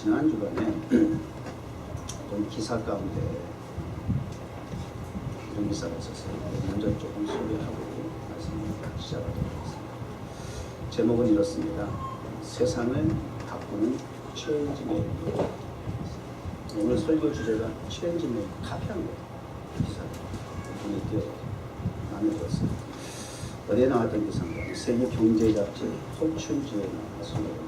지난 주간에 어떤 기사 가운데 이런 기사가 있었어요. 먼저 조금 소개하고 말씀을 시작하도록 하겠습니다. 제목은 이렇습니다. 세상을 바꾸는 체인지메이커. 오늘 설교 주제가 체인지메이커, 카피한 거예요. 기사를 눈에 띄어서 마음에 들었어요. 어디에 나왔던 기사인가? 세계 경제 잡지 포춘지에 나왔습니다.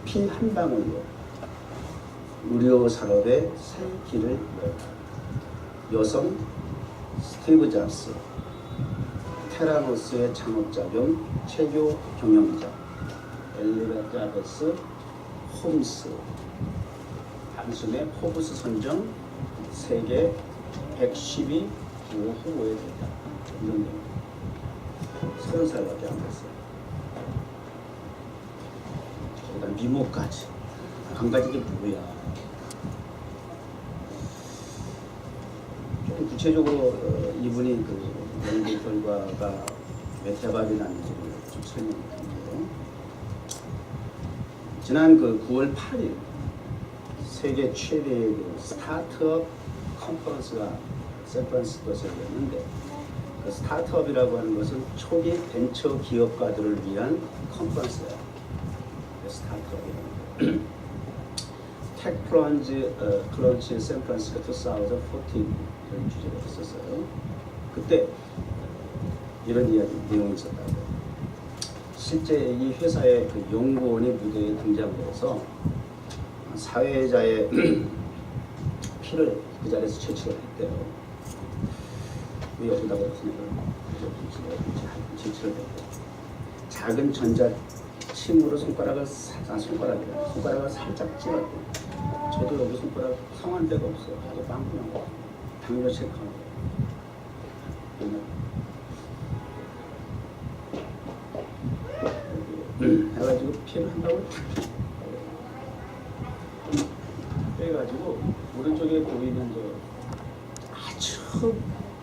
피 한 방울로 의료 산업의 새 길을 열다. 여성 스티브 잡스, 테라노스의 창업자 겸 체교 경영자 엘리자베스 홈스, 단숨에 포브스 선정 세계 110위 기호 후보에 든다. 이런 내용. 30살밖에 안 됐어요. 거기다 미모까지. 한 가지 게 뭐야? 좀 구체적으로 이분이 그 연구 결과가 왜 대박이 났는지를 좀 설명드릴게요. 지난 그 9월 8일 세계 최대의 그 스타트업 컨퍼런스가 샌프란시스코에서 열렸는데, 그 스타트업이라고 하는 것은 초기 벤처 기업가들을 위한 컨퍼런스예요. 스타트업이라는 거. 테크플런치 샌프란시스코 2014 이런 주제가 있었어요. 그때 이런 이야기 내용이 있었다고. 실제 이 회사의 그 연구원이 무대에 등장해서 사회자의 피를 그 자리에서 채취를 했대요. 왜 여기다가 채취를 했대요. 작은 전자침으로 손가락을 살짝 찔렀대요. 저도 여기 손가락 성한 데가 없어요. 아주 빵꾸나고 당뇨 체크하고 해가지고 피를 한 방울 탁 빼가지고 오른쪽에 보이는 저 아주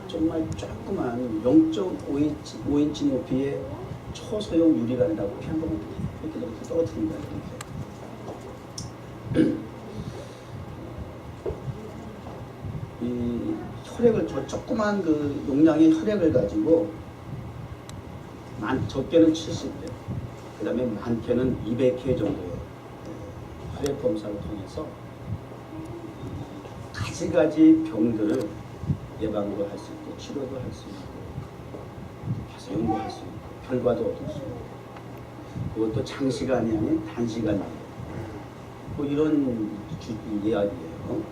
정말 조그만 0.5인치 높이의 초소형 유리관이라고 피 한 방울 이렇게 떨어뜨린 거예요. 이 혈액을 저 조그만 그 용량의 혈액을 가지고 적게는 70대, 그 다음에 많게는 200회 정도의 혈액 검사를 통해서 가지가지 병들을 예방도 할 수 있고 치료도 할 수 있고 계속 연구할 수 있고 결과도 얻을 수 있고, 그것도 장시간이 아닌 단시간이에요. 뭐 이런 이야기예요.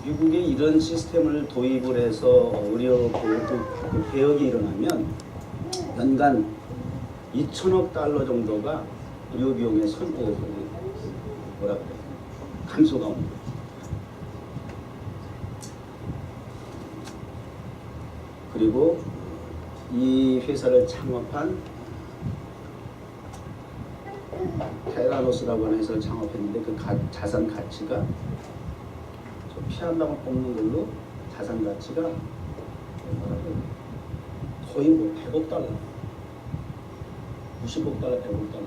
미국에 이런 시스템을 도입을 해서 의료 보호 개혁이 일어나면 연간 2천억 달러 정도가 의료 비용의 감소가 옵니다. 그리고 이 회사를 창업한 테라노스라고 하는 회사를 창업했는데 그 자산 가치가 피 한 방울 뽑는 걸로 자산 가치가 거의 뭐 100억 달러, 90억 달러, 100억 달러.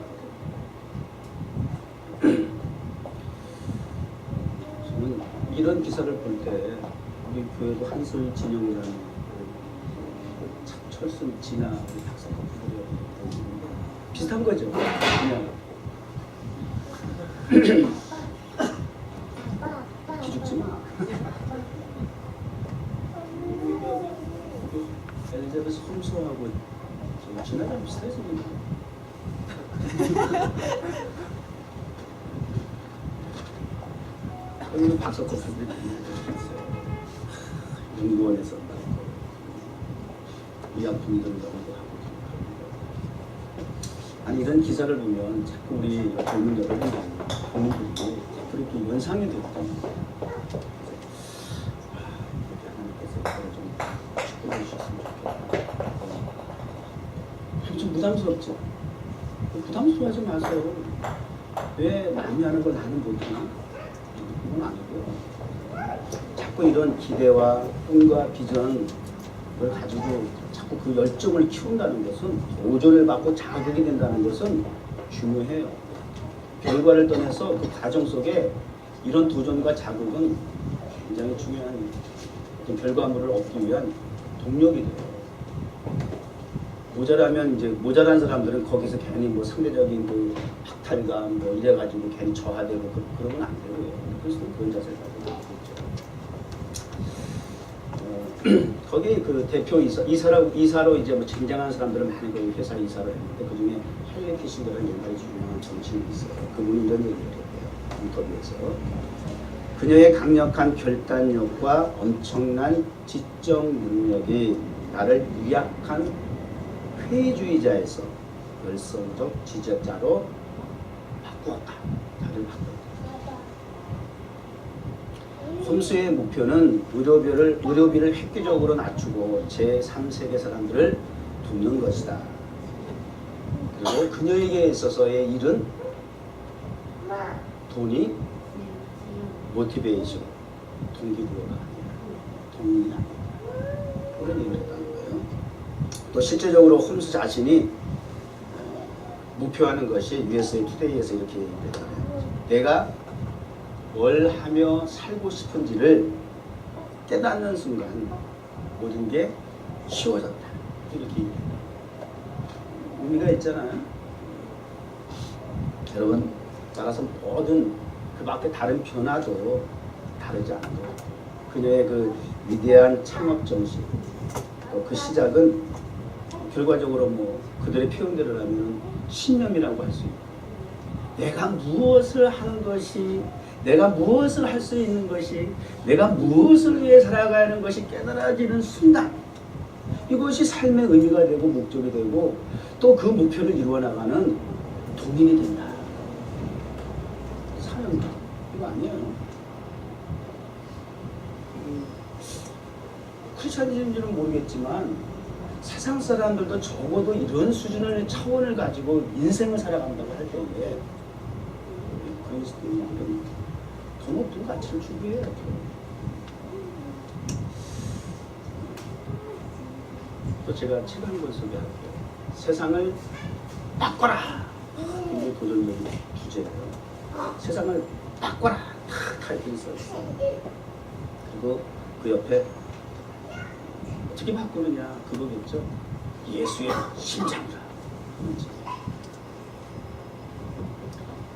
저는 이런 기사를 볼 때 우리 교회도 한솔 진영이라는 철순 진아 박사 비슷한 거죠. 그냥 기죽지 마. 엘리자베스 홈스하고 진아가 비슷해서 여기는 박사 코스들이 있어요. 연구원에서 의약품들을 연구하고. 아니 이런 기사를 보면 자꾸 우리 젊은 여러분들이 부모들이 그렇게 연상이 됐다. 하나님께서 좀 축복해 주셨으면 좋겠다. 좀 부담스럽죠? 부담스러워하지 마세요. 왜 남이 하는 걸 나는 못하나? 그건 아니고요. 자꾸 이런 기대와 꿈과 비전을 가지고 자꾸 그 열정을 키운다는 것은 도전을 받고 자극이 된다는 것은 중요해요. 결과를 떠나서 그 과정 속에 이런 도전과 자극은 굉장히 중요한 어떤 결과물을 얻기 위한 동력이 돼요. 모자라면 이제 모자란 사람들은 거기서 괜히 뭐 상대적인 그 박탈감 뭐 이래가지고 괜히 저하되고 그러면 안 돼요. 그래서 그런 자세를 가지고 있죠. 거기 그 대표 이사로 이제 뭐 쟁쟁한 사람들은 많이 그 회사 이사를 했는데 그 중에 헨리 키신저라는 옛날에 유명한 정치인이 있어요. 그분이 이런 얘기를 해요. 인터뷰에서 그녀의 강력한 결단력과 엄청난 지적 능력이 나를 유약한 회의주의자에서 열성적 지적자로 바꾸었다. 나를 바꾸었다. 홈스의 목표는 의료비를 획기적으로 낮추고 제3세계 사람들을 돕는 것이다. 그리고 그녀에게 있어서의 일은 돈이 모티베이션, 동기부여가 아니라 동인이 아니라 그런 얘기를 했다는 거예요. 또 실제적으로 홈스 자신이 목표하는 것이 USA 투데이에서 이렇게 얘기를 했잖아요. 내가 뭘 하며 살고 싶은지를 깨닫는 순간 모든 게 쉬워졌다. 이렇게 의미가 있잖아요. 여러분 따라서 모든 그 밖에 다른 변화도 다르지 않고 그녀의 그 위대한 창업 정신 또 그 시작은 결과적으로 뭐 그들의 표현대로 하면 신념이라고 할 수 있고 내가 무엇을 하는 것이 내가 무엇을 할 수 있는 것이 내가 무엇을 위해 살아가야 하는 것이 깨달아지는 순간 이것이 삶의 의미가 되고 목적이 되고 또 그 목표를 이루어 나가는 동인이 된다. 사명감 이거 아니에요. 크리스천인지는 모르겠지만 세상 사람들도 적어도 이런 수준의 차원을 가지고 인생을 살아간다고 할 때에 그리스도인들은 더 높은 가치를 추구해야죠. 또 제가 책 한 권 소개할게요. 세상을 바꿔라. 굉장히 도전적인 주제예요. 세상을 바꿔라. 탁 타이틀이 써있어요. 그리고 그 옆에 어떻게 바꾸느냐 그거겠죠. 예수의 심장이라.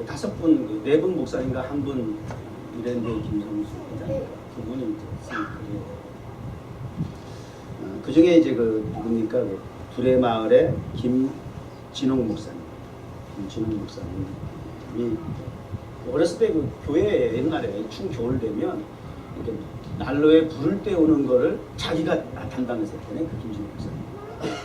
다섯 분, 네 분 목사님과 한 분 이랜드 김성수 회장인가 그분이 이제 쓴 글이에요. 그 중에 이제 그 누굽니까 그 불의 마을의 김진홍 목사님, 김진홍 목사님이 어렸을 때 그 교회 옛날에 추운 겨울 되면 이렇게 난로에 불을 때우는 거를 자기가 담당해서 했잖아요. 그 김진홍 목사님.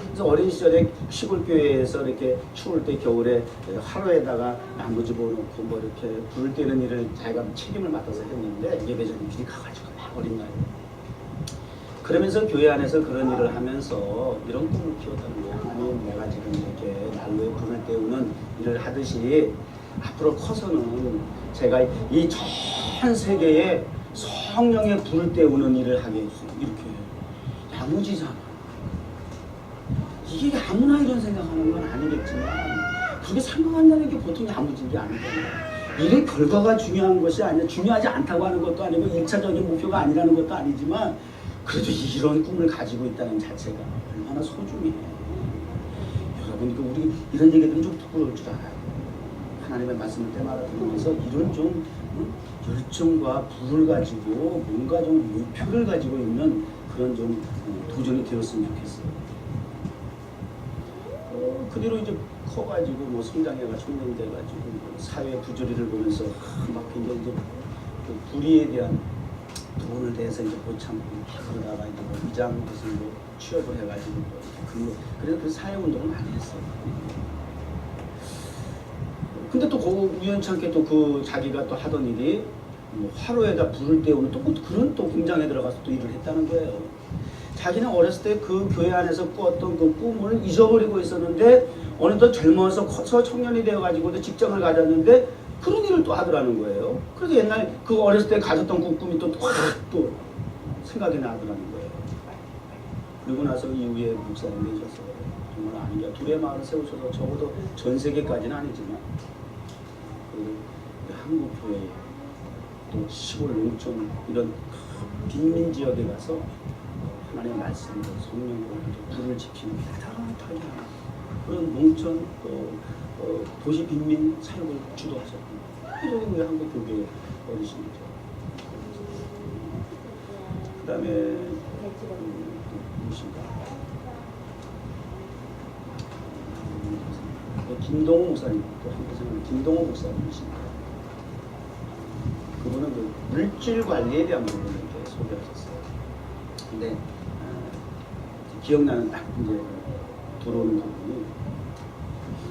그래서 어린 시절에 시골 교회에서 이렇게 추울 때 겨울에 화로에다가 나무 집어넣고 뭐 이렇게 불을 때는 일을 자기가 책임을 맡아서 했는데 예배자님들이 가가지고 막 어린 나이에 그러면서 교회 안에서 그런 일을 하면서 이런 꿈을 키웠다는 거예요. 하나님 내가 지금 이렇게 난로에 불을 때우는 일을 하듯이 앞으로 커서는 제가 이 전 세계에 성령의 불을 때우는 일을 하게 해주세요. 이렇게 야무지잖아. 이게 아무나 이런 생각하는 건 아니겠지만 그렇게 생각한다는 게 보통 야무진 게 아니잖아요. 일의 결과가 중요한 것이 아니라 중요하지 않다고 하는 것도 아니고 1차적인 목표가 아니라는 것도 아니지만 그래도 이런 꿈을 가지고 있다는 자체가 얼마나 소중해. 여러분 우리 이런 얘기들은 좀 부끄러울 줄 알아요. 하나님의 말씀을 때마다 들으면서 이런 좀 열정과 불을 가지고 뭔가 좀 목표를 가지고 있는 그런 좀 도전이 되었으면 좋겠어요. 그 뒤로 이제 커가지고 뭐 성장해가 청년돼가지고 사회 부조리를 보면서 막 굉장히 이제 그 불의에 대한 돈을 대해서 이제 못 참고 그러다가 이제 뭐 위장 무슨 뭐 취업을 해가지고 그래서 그 사회 운동을 많이 했어요. 근데 또 그 우연찮게 또 그 자기가 또 하던 일이 뭐 화로에다 불을 때우는 또 그런 또 공장에 들어가서 또 일을 했다는 거예요. 자기는 어렸을 때 그 교회 안에서 꾸었던 그 꿈을 잊어버리고 있었는데 어느덧 젊어서 커서 청년이 되어가지고 직장을 가졌는데 그런 일을 또 하더라는 거예요. 그래서 옛날 그 어렸을 때 가졌던 그 꿈이 또 생각이 나더라는 거예요. 그리고 나서 이후에 목사님 되셔서 정말 아니야 둘의 마을을 세우셔서 적어도 전 세계까지는 아니지만 그 한국 교회 또 시골 농촌 이런 빈민 지역에 가서 하나님의 말씀으로 성령으로 불을 지피는 따뜻하게 하는 그런 농촌 또 도시 빈민 사역을 주도하셨고 이런 우리 한국 교회 어르신이죠. 그 다음에 누구신가? 김동호 목사님, 또 한국 생각하는 김동호 목사님이십니다. 그분은 그 물질 관리에 대한 부분을 이렇게 소개하셨어요. 근데 기억나는 딱 이제 들어오는 부분이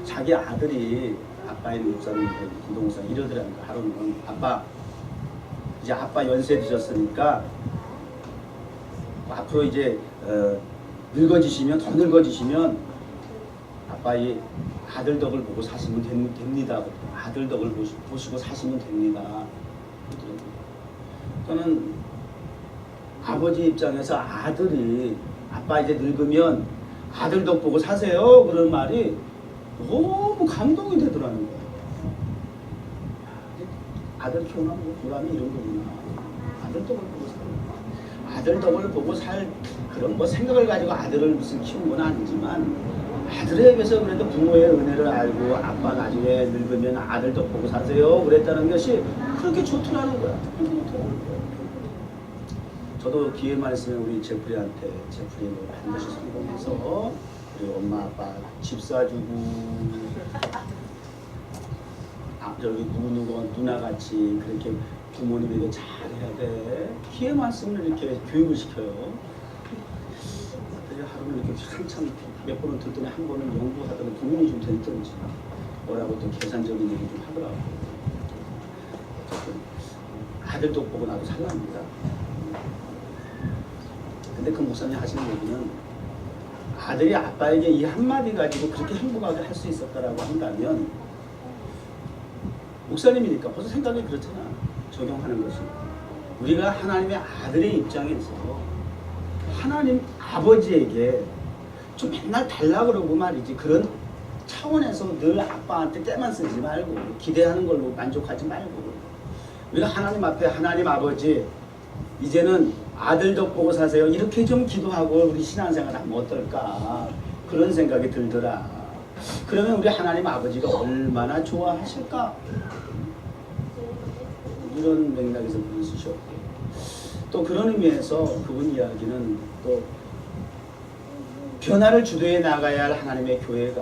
자기 아들이 아빠의 목사님, 김동호 목사님 이러더라고요. 하루는 아빠 이제 아빠 연세 드셨으니까 앞으로 이제 늙어지시면 더 늙어지시면 아빠의 아들 덕을 보고 사시면 됩니다. 아들 덕을 보시고 사시면 됩니다. 저는 아버지 입장에서 아들이 아빠 이제 늙으면 아들 덕 보고 사세요 그런 말이 너무 감동이 되더라는 거예요. 아들 키우는 보람이 이런 거구나. 아들 덕을 보고 살 아들 덕을 보고 살 그런 뭐 생각을 가지고 아들을 무슨 키운 건 아니지만 아들에게서 그래도 부모의 은혜를 알고 아빠 나중에 늙으면 아들 덕 보고 사세요 그랬다는 것이 그렇게 좋더라는 거야. 저도 기회만 있으면 우리 제프리한테 제프리 뭐 반드시 성공해서 우리 엄마 아빠 집 사주고 저기 누구 누나같이 그렇게 부모님에게 잘해야 돼. 기회만 있으면 이렇게 교육을 시켜요. 하루는 이렇게 한참 몇 번은 듣더니 한 번은 연구하더니 고민이 좀 됐던지 뭐라고 또 계산적인 얘기 좀 하더라고. 어쨌든 아들 덕 보고 나도 살랍니다. 근데 그 목사님 하시는 얘기는 아들이 아빠에게 이 한마디 가지고 그렇게 행복하게 할 수 있었다라고 한다면 목사님이니까 벌써 생각이 그렇잖아. 적용하는 것이 우리가 하나님의 아들의 입장에서 하나님 아버지에게 좀 맨날 달라 그러고 말이지 그런 차원에서 늘 아빠한테 때만 쓰지 말고 기대하는 걸로 만족하지 말고 우리가 하나님 앞에 하나님 아버지 이제는 아들 덕 보고 사세요 이렇게 좀 기도하고 우리 신앙생활 하면 어떨까 그런 생각이 들더라. 그러면 우리 하나님 아버지가 얼마나 좋아하실까 이런 맥락에서 글을 쓰셨고 또 그런 의미에서 그분 이야기는 또 변화를 주도해 나가야 할 하나님의 교회가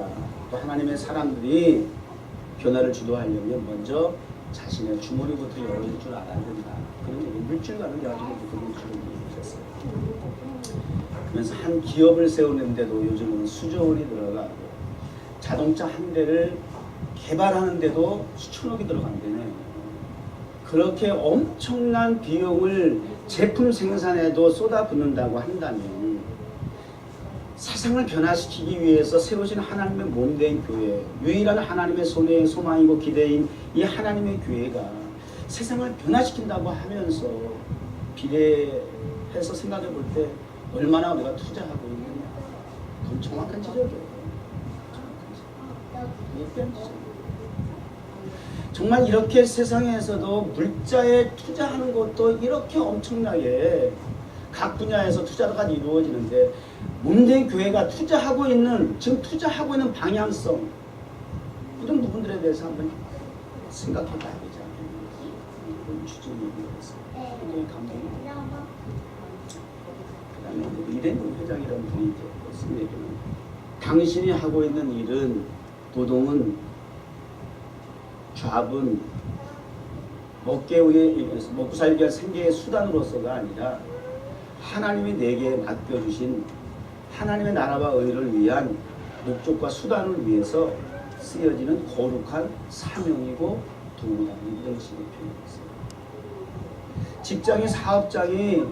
또 하나님의 사람들이 변화를 주도하려면 먼저 자신의 주머니부터 열어줄 줄 알아야 된다. 그런 얘기 물질과는 가지고 그런 주를 얘기하셨어요. 그래서 한 기업을 세우는데도 요즘은 수조 원이 들어가고 자동차 한 대를 개발하는데도 수천억이 들어간다네. 그렇게 엄청난 비용을 제품 생산에도 쏟아붓는다고 한다면 세상을 변화시키기 위해서 세우신 하나님의 몸된 교회, 유일한 하나님의 손의 소망이고 기대인 이 하나님의 교회가 세상을 변화시킨다고 하면서 비례해서 생각해 볼 때 얼마나 우리가 투자하고 있느냐. 그건 정확한 지적이에요. 정말 이렇게 세상에서도 물자에 투자하는 것도 이렇게 엄청나게 각 분야에서 투자가 이루어지는데 몸된 교회가 투자하고 있는 지금 투자하고 있는 방향성 이런 부분들에 대해서 한번 생각해 봐야 되지 않겠나 그런 주제이기로서 굉장히 감동입니다. 그 다음에 이대동 회장이라는 분이 이제 쓴 얘기는 당신이 하고 있는 일은 노동은 잡은 먹고 살기 위한 생계의 수단으로서가 아니라 하나님이 내게 맡겨주신 하나님의 나라와 의를 위한 목적과 수단을 위해서 쓰여지는 거룩한 사명이고 도구다. 이런 식으로 표현했어요. 직장의 사업장이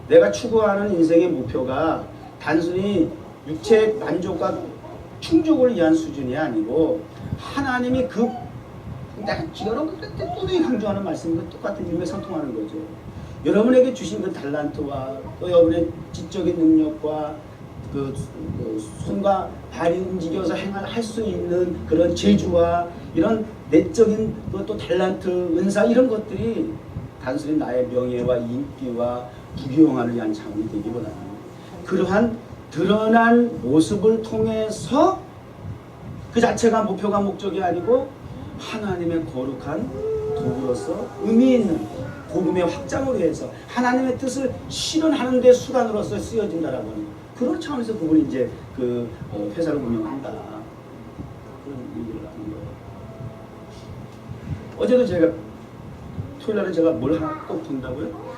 내가 추구하는 인생의 목표가 단순히 육체 만족과 충족을 위한 수준이 아니고 하나님이 내가 여러분 꾸준히 강조하는 말씀과 똑같은 일맥상통하는 거죠. 여러분에게 주신 그 달란트와 또 여러분의 지적인 능력과 그 손과 발이 움직여서 할 수 있는 그런 재주와 이런 내적인 또 탤런트, 은사 이런 것들이 단순히 나의 명예와 인기와 부귀영화를 위한 자원이 되기보다는 그러한 드러난 모습을 통해서 그 자체가 목표가 목적이 아니고 하나님의 거룩한 도구로서 의미 있는 복음의 확장을 위해서 하나님의 뜻을 실현하는 데 수단으로서 쓰여진다라고 하는 그런 차원에서 그분이 이제 그 회사를 운영한다 그런 얘기를 하는 거예요. 어제도 제가 토요일 날은 제가 뭘 하나 꼭 본다고요?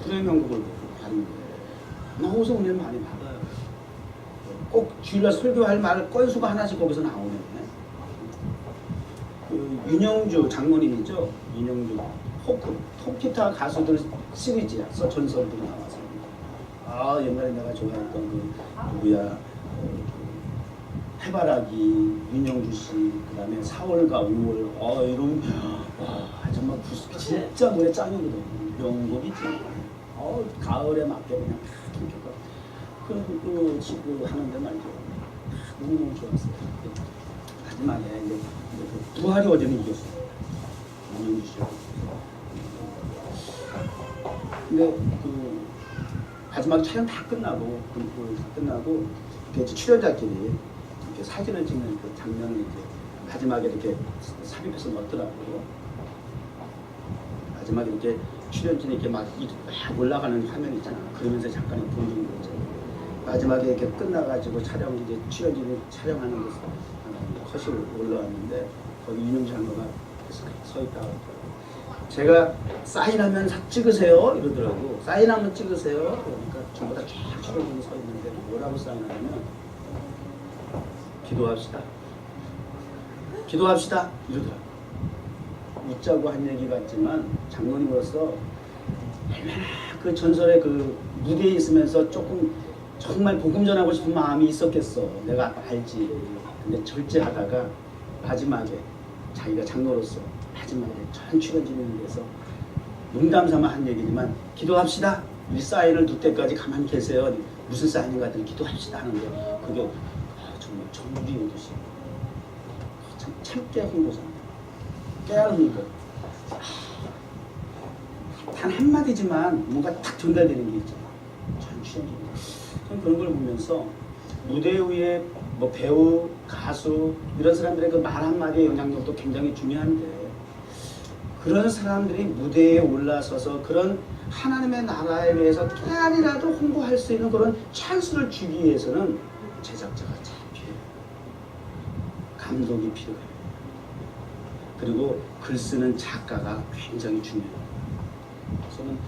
불명곡을 받는 거예요. 나오서 은혜를 많이 받아요. 꼭 주일날 설교할 말 건수가 하나씩 거기서 나오네. 그 윤영주 장모님이죠. 윤영주 포크 통기타 가수들 시리즈야. 전설들이 나와서 아 옛날에 내가 좋아했던 그 누구야 해바라기 윤영주 씨 그다음에 4월과 5월 이런 정말 진짜 노래 짱이거든. 명곡이지. 가을에 맞게 그냥 통기타 그 하는데 말이죠. 너무 좋았어요. 마지막에 이제 부활이 어제는 이겼어. 윤영주 씨. 근데 그 마지막 촬영 다 끝나고 이렇게 출연자끼리 이렇게 사진을 찍는 그 장면을 이제 마지막에 이렇게 삽입해서 넣더라고. 마지막에 이렇게 출연진이 이렇게 막 올라가는 화면 있잖아. 그러면서 잠깐 보여주는 거 있잖아. 마지막에 이렇게 끝나가지고 촬영 이제 출연진이 촬영하는 것을 컷이 올라왔는데 거기 윤영주 장로가 서 있다가 제가 사인하면 찍으세요 이러더라고. 사인하면 찍으세요. 그러니까 전부 다 쫙 출연진이 서 있는데 뭐라고 사인하냐면 기도합시다 이러더라고. 웃자고 한 얘기 같지만 장로님으로서 얼마나 그 전설의 그 무대에 있으면서 조금 정말 복음 전하고 싶은 마음이 있었겠어. 내가 알지. 근데 절제하다가 마지막에 자기가 장로로서 마지막에 전 출연진 있는 데서 농담 삼아 한 얘기지만 기도합시다. 이 사인을 둘 때까지 가만히 계세요. 무슨 사인인가 하더니 기도합시다 하는데 그게 정말 정물이 오듯이 참 깨운 거잖아. 깨우는 거. 단 한마디지만 뭔가 딱 전달되는 게 있잖아. 전 출연진. 그런 걸 보면서 무대 위에 뭐 배우, 가수 이런 사람들의 그 말 한마디의 영향력도 굉장히 중요한데 그런 사람들이 무대에 올라서서 그런 하나님의 나라에 대해서 깨알이라도 홍보할 수 있는 그런 찬스를 주기 위해서는 제작자가 참 필요해요. 감독이 필요해요. 그리고 글 쓰는 작가가 굉장히 중요해요. 저는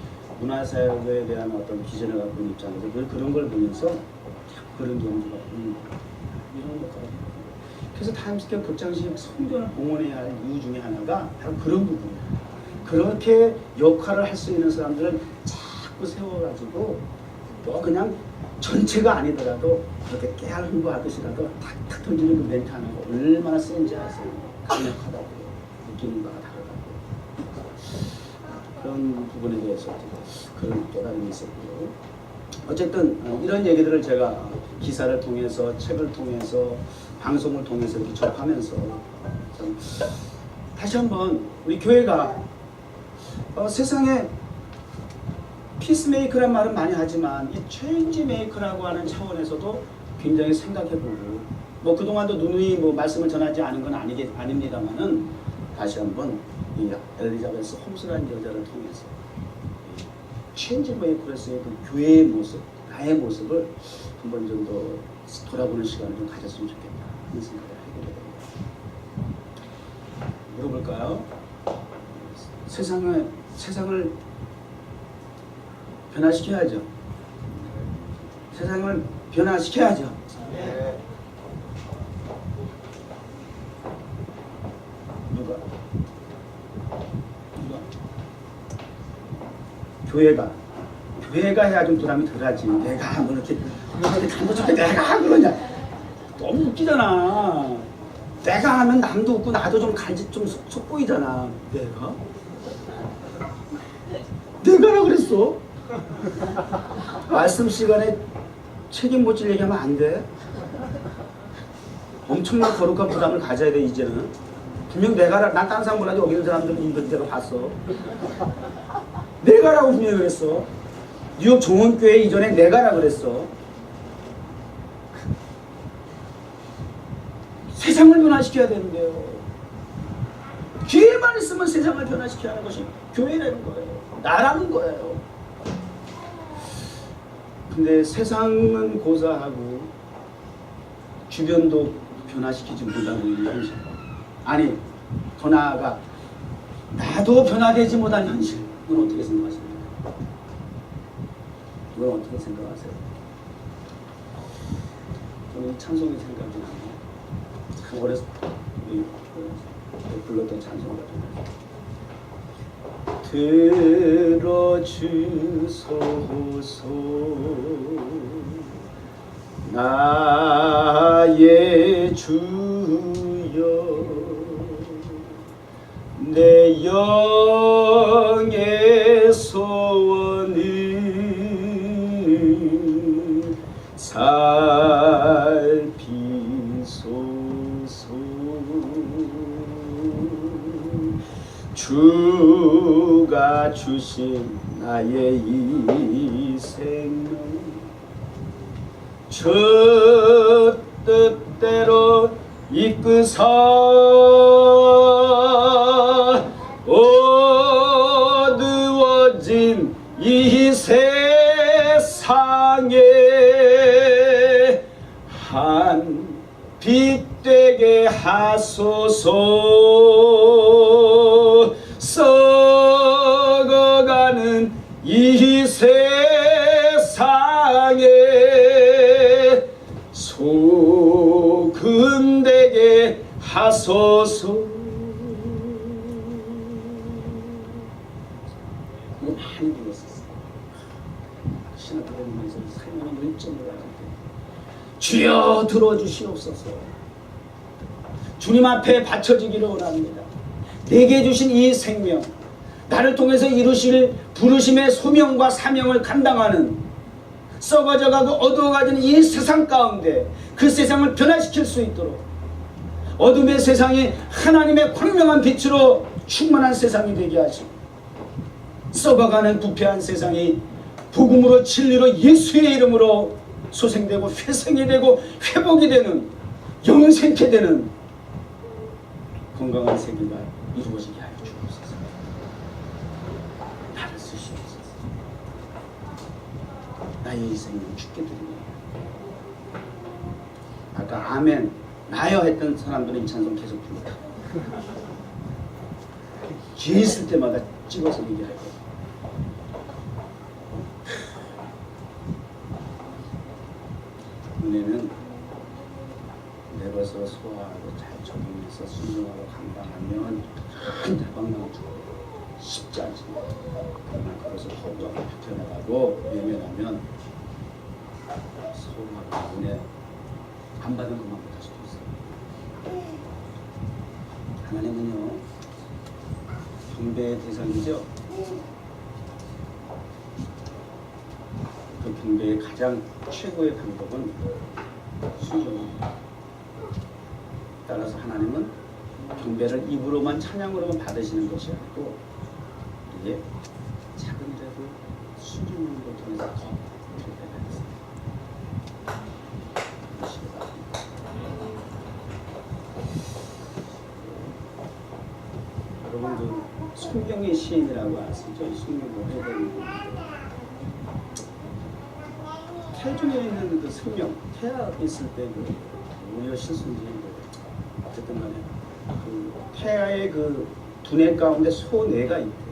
문화사역에 대한 어떤 비전을 갖고 있는 입장에서 그런 걸 보면서 그런 경우가 이런 것까지. 그래서 타임스퀘어 극장식 성전을 봉헌해야 할 이유 중에 하나가 바로 그런 부분이에요. 그렇게 역할을 할 수 있는 사람들을 자꾸 세워가지고 그냥 전체가 아니더라도 그렇게 깨알 홍보하듯이라도 탁탁 던지는 그 멘트 하는 거 얼마나 센지 아세요? 강력하다고 느끼는 바가 다르다고. 그런 부분에 대해서 그런 깨달음이 있었고요. 어쨌든 이런 얘기들을 제가 기사를 통해서 책을 통해서 방송을 통해서 이렇게 접하면서 다시 한번 우리 교회가 세상에 피스메이커란 말은 많이 하지만 이 체인지 메이커라고 하는 차원에서도 굉장히 생각해보고 뭐 그동안도 누누이 뭐 말씀을 전하지 않은 건 아닙니다만은 다시 한번 이 엘리자베스 홈스라는 여자를 통해서 체인지 메이커로서의 그 교회의 모습, 나의 모습을 한 번 정도 돌아보는 시간을 좀 가졌으면 좋겠다 하는 생각을 하게 됩니다. 물어볼까요? 세상을 변화시켜야죠. 세상을 변화시켜야죠. 네. 누가? 교회가 해야 좀 부담이 덜하지. 내가 뭐 이렇게 단도직게 내가 그러냐. 너무 웃기잖아. 내가 하면 남도 웃고 나도 좀 간지 좀 속 보이잖아. 내가라 그랬어? 말씀 시간에 책임 못 질 얘기하면 안 돼. 엄청난 거룩한 부담을 가져야 돼. 이제는 분명 내가, 난 딴 사람 몰라도 여기 있는 사람들은 이걸 내가 봤어. 내가라고 분명히 그랬어. 뉴욕 정원교회 이전에 내가라 그랬어. 세상을 변화시켜야 되는데요. 기회만 있으면 세상을 변화시켜야 하는 것이 교회라는 거예요. 나라는 거예요. 근데 세상은 고사하고 주변도 변화시키지 못하고 있는 현실. 아니, 더 나아가 나도 변화되지 못한 현실. 이건 어떻게 생각하십니까? 이건 어떻게 생각하세요? 저는 이 찬송이 생각이 나요. 참 어렸을 때 불렀던 찬송을 들어주소서 나의 주여 내 영의 소원을 살피소서 주가 주신 나의 이 생명 저 뜻대로 이끄사 어두워진 이 세상에 한 빛 되게 하소서 썩어가는 이 세상에 소금 되게 하소서. 이거 많이 불렀었어요. 신학교에서 삶의 일점을 가질 때 주여 들어주시옵소서. 주님 앞에 바쳐지기를 원합니다. 내게 주신 이 생명, 나를 통해서 이루실 부르심의 소명과 사명을 감당하는 썩어져가고 어두워가는 이 세상 가운데 그 세상을 변화시킬 수 있도록 어둠의 세상이 하나님의 광명한 빛으로 충만한 세상이 되게 하시고 썩어가는 부패한 세상이 복음으로 진리로 예수의 이름으로 소생되고 회생이 되고 회복이 되는 영생케 되는 건강한 세계가 이루어지게 하여 주옵소서. 나를 쓰시옵소서. 나의 이 생명 죽게 드립니다. 아까 아멘 나여 했던 사람들은 이 찬송 계속 부르다. 기회 있을 때마다 찍어서 얘기할 거예요. 은혜는 내버서 소화하고 잘 적용해서 순종하고 감당하면 큰 대박나고 쉽지 않습니다. 그러나 그것을 허구하고 버텨나가고 외면하면 소음하고 은혜 안 받은 것만 못할 수도 있어요. 하나님은요 경배의 대상이죠. 그 경배의 가장 최고의 방법은 순종입니다. 따라서 하나님은 경배를 입으로만 찬양으로만 받으시는 것이 아니고 이게 작은이라도 순종하는 걸 통해서 더 경배가 있습니다. 여러분 그 순경의 시인이라고 아시죠? 순경을 해야 되는 태 중에 있는 그 성령, 태아 있을 때 그 우리가 실수인지 어쨌든 간에 그 태아의 그 두뇌 가운데 소뇌가 있대요.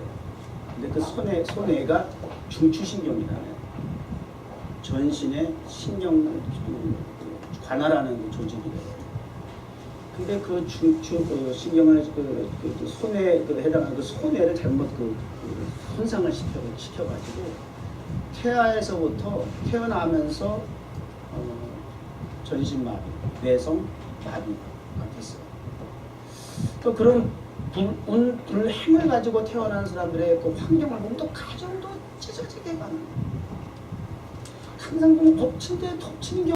근데 그 소뇌가 중추신경이라네요. 전신의 신경을 관할하는 그 조직이래요. 근데 그 그 신경을 그 소뇌 그 해당하는 그 소뇌를 잘못 그 손상을 시켜가지고 태아에서부터 태어나면서 전신 마비, 뇌성 마비가 됐어요. 또 그런 불행을 가지고 태어난 사람들의 그 환경을 보면 또 가정도 찢어지게 쉽게 가는. 항상 좀 덮친데 덮치는 경우.